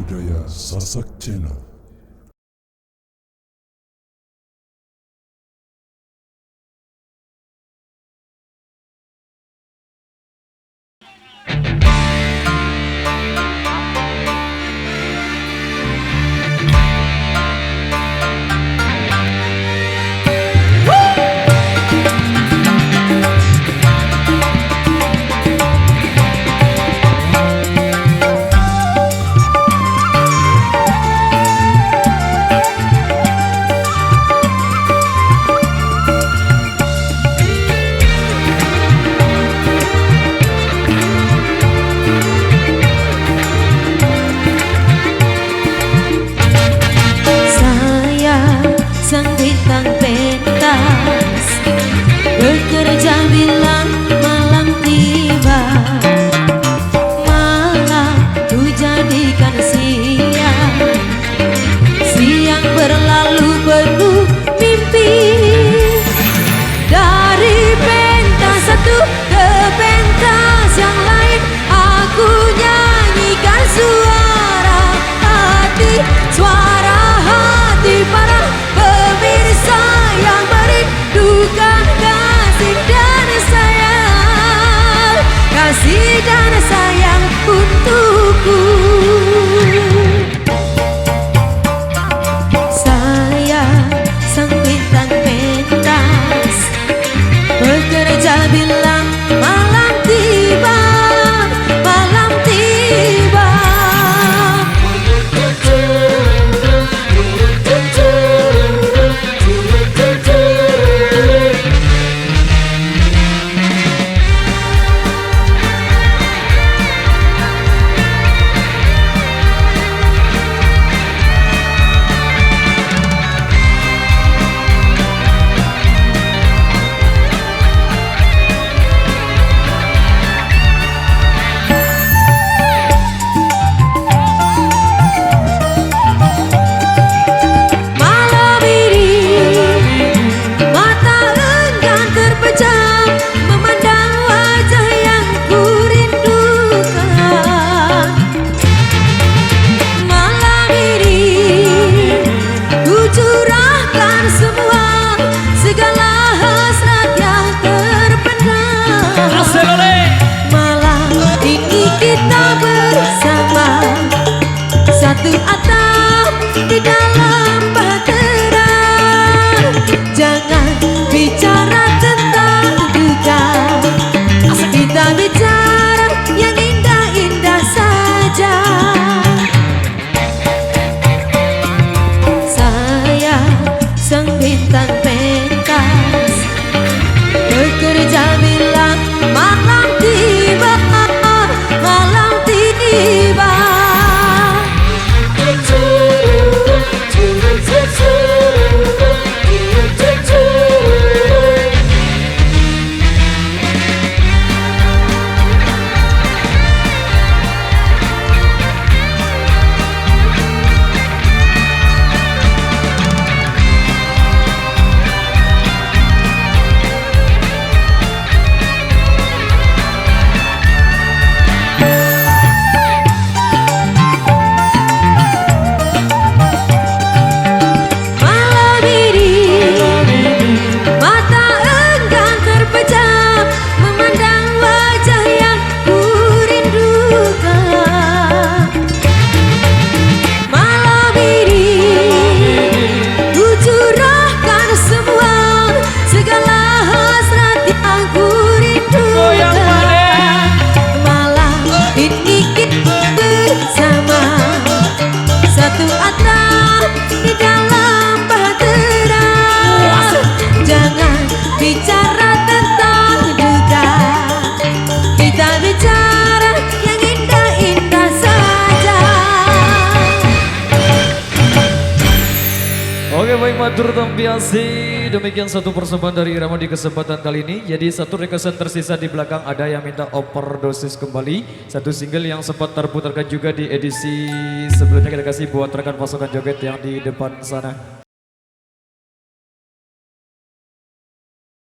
budaya Sasak Channel. Sang bintang pentas bekerja bilang malam tiba, malam ku jadikan siang. Siang berlalu penuh mimpi, dari pentas satu ke pentas yang lain aku nyanyikan suara hati, suara hati para pemirsa yang merindukan kasih dan sayang, kasih dan sayang untukku. Saya sang bintang pentas bekerja bilang malam tiba, malam tiba. Satu atap di dalam bahtera, jangan bicara tentang duka, kita bicara yang indah-indah saja. Saya sang bintang pentas bekerja bilang malam tiba, malam tiba. Satu atap di dalam bahtera, jangan bicara tentang duka, kita bicara yang indah-indah saja. Oke, baik matur tampiasi. Demikian satu persembahan dari Irama di kesempatan kali ini. Jadi satu requestan tersisa di belakang ada yang minta overdosis kembali. Satu single yang sempat terputarkan juga di edisi sebelumnya kita kasih buat rekan pasukan joget yang di depan sana.